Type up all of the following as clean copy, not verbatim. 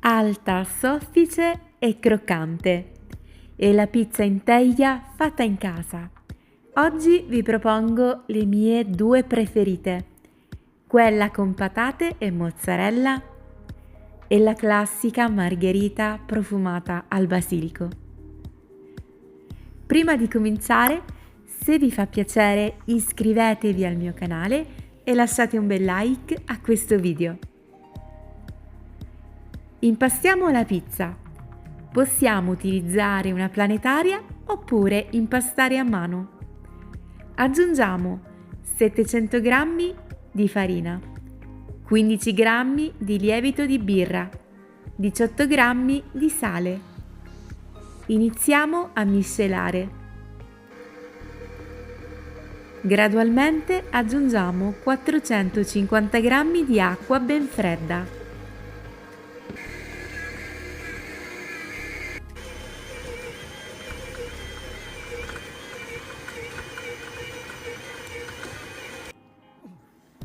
alta, soffice e croccante. E la pizza in teglia fatta in casa. Oggi vi propongo le mie due preferite, quella con patate e mozzarella e la classica margherita profumata al basilico. Prima di cominciare, se vi fa piacere iscrivetevi al mio canale e lasciate un bel like a questo video. Impastiamo la pizza. Possiamo utilizzare una planetaria oppure impastare a mano. Aggiungiamo 700 g di farina, 15 g di lievito di birra, 18 g di sale. Iniziamo a miscelare. Gradualmente aggiungiamo 450 g di acqua ben fredda.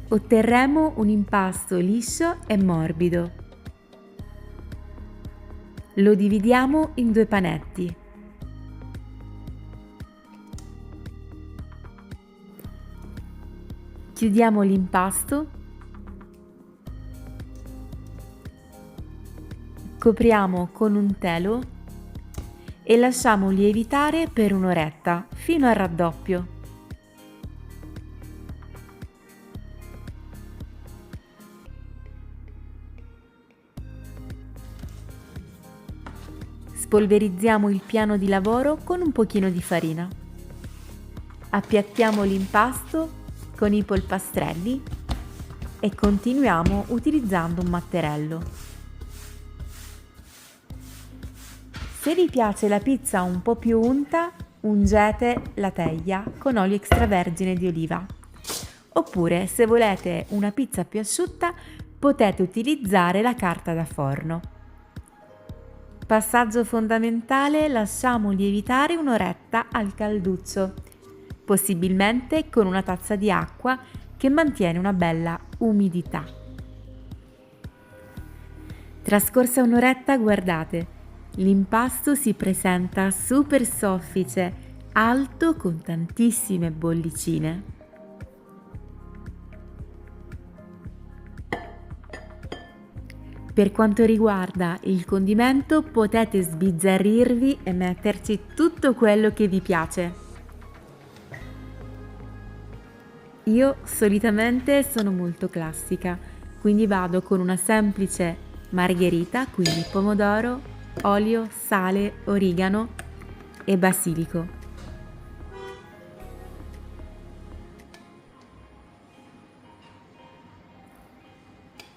Otterremo un impasto liscio e morbido. Lo dividiamo in due panetti. Chiudiamo l'impasto. Copriamo con un telo e lasciamo lievitare per un'oretta fino al raddoppio. Spolverizziamo il piano di lavoro con un pochino di farina. Appiattiamo l'impasto con i polpastrelli e continuiamo utilizzando un matterello. Se vi piace la pizza un po' più unta, ungete la teglia con olio extravergine di oliva. Oppure, se volete una pizza più asciutta, potete utilizzare la carta da forno. Passaggio fondamentale: lasciamo lievitare un'oretta al calduccio, possibilmente con una tazza di acqua che mantiene una bella umidità. Trascorsa un'oretta, guardate, l'impasto si presenta super soffice, alto con tantissime bollicine. Per quanto riguarda il condimento, potete sbizzarrirvi e metterci tutto quello che vi piace. Io solitamente sono molto classica, quindi vado con una semplice margherita, quindi pomodoro, olio, sale, origano e basilico.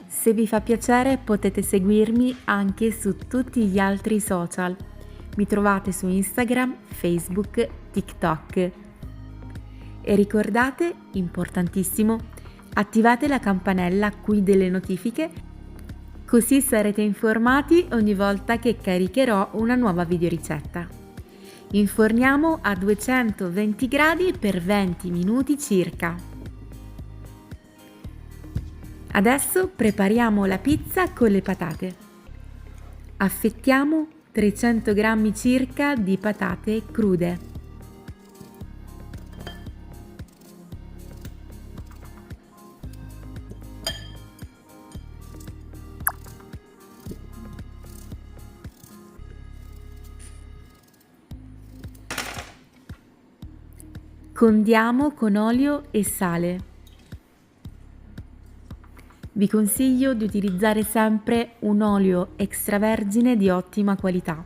Se vi fa piacere potete seguirmi anche su tutti gli altri social. Mi trovate su Instagram, Facebook, TikTok. E ricordate, importantissimo, attivate la campanella qui delle notifiche, così sarete informati ogni volta che caricherò una nuova videoricetta. Inforniamo a 220 gradi per 20 minuti circa. Adesso prepariamo la pizza con le patate. Affettiamo 300 g circa di patate crude. Condiamo con olio e sale. Vi consiglio di utilizzare sempre un olio extravergine di ottima qualità,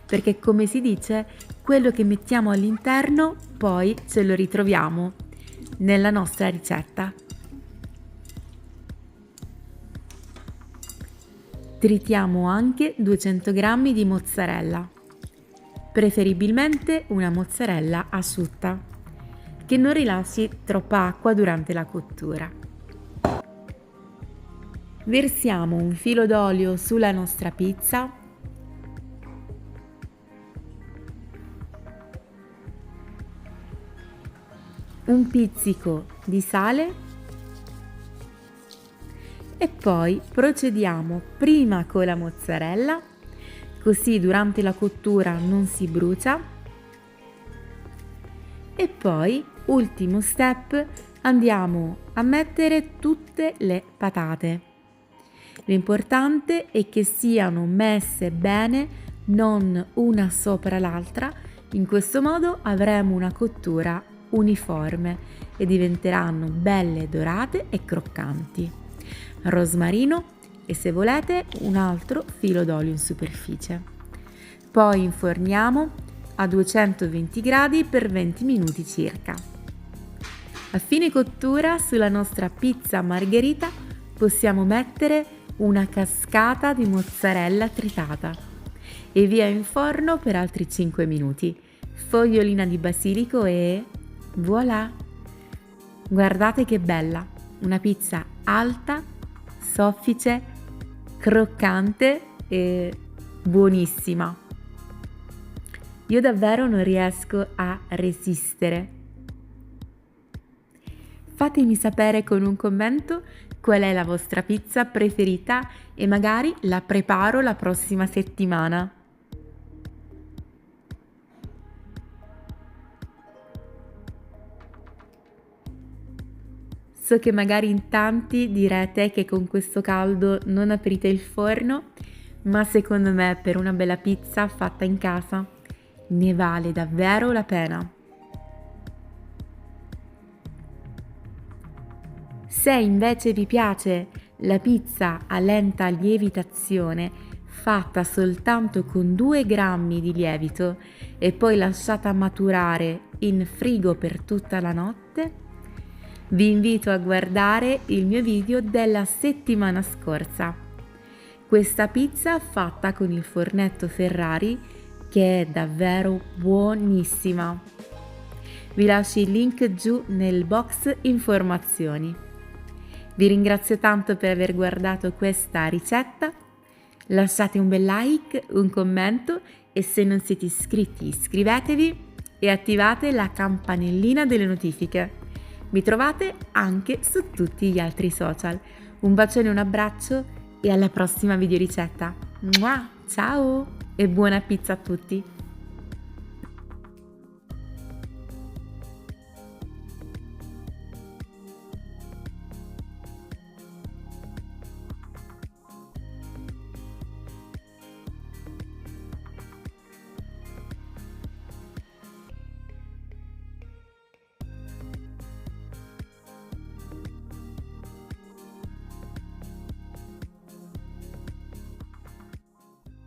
perché come si dice, quello che mettiamo all'interno poi ce lo ritroviamo nella nostra ricetta. Tritiamo anche 200 g di mozzarella, preferibilmente una mozzarella asciutta, che non rilasci troppa acqua durante la cottura. Versiamo un filo d'olio sulla nostra pizza, un pizzico di sale E poi procediamo prima con la mozzarella, così durante la cottura non si brucia. E poi, ultimo step, andiamo a mettere tutte le patate. L'importante è che siano messe bene, non una sopra l'altra. In questo modo avremo una cottura uniforme e diventeranno belle dorate e croccanti. Rosmarino e, se volete, un altro filo d'olio in superficie. Poi inforniamo a 220 gradi per 20 minuti circa. A fine cottura, sulla nostra pizza margherita possiamo mettere una cascata di mozzarella tritata e via in forno per altri 5 minuti. Fogliolina di basilico e voilà! Guardate che bella! Una pizza alta, soffice, croccante e buonissima. Io davvero non riesco a resistere. Fatemi sapere con un commento qual è la vostra pizza preferita e magari la preparo la prossima settimana. So che magari in tanti direte che con questo caldo non aprite il forno, ma secondo me per una bella pizza fatta in casa ne vale davvero la pena. Se invece vi piace la pizza a lenta lievitazione fatta soltanto con 2 grammi di lievito e poi lasciata maturare in frigo per tutta la notte, vi invito a guardare il mio video della settimana scorsa. Questa pizza fatta con il fornetto Ferrari, che è davvero buonissima. Vi lascio il link giù nel box informazioni. Vi ringrazio tanto per aver guardato questa ricetta. Lasciate un bel like, un commento e se non siete iscritti iscrivetevi e attivate la campanellina delle notifiche. Mi trovate anche su tutti gli altri social. Un bacione e un abbraccio e alla prossima videoricetta. Ciao e buona pizza a tutti!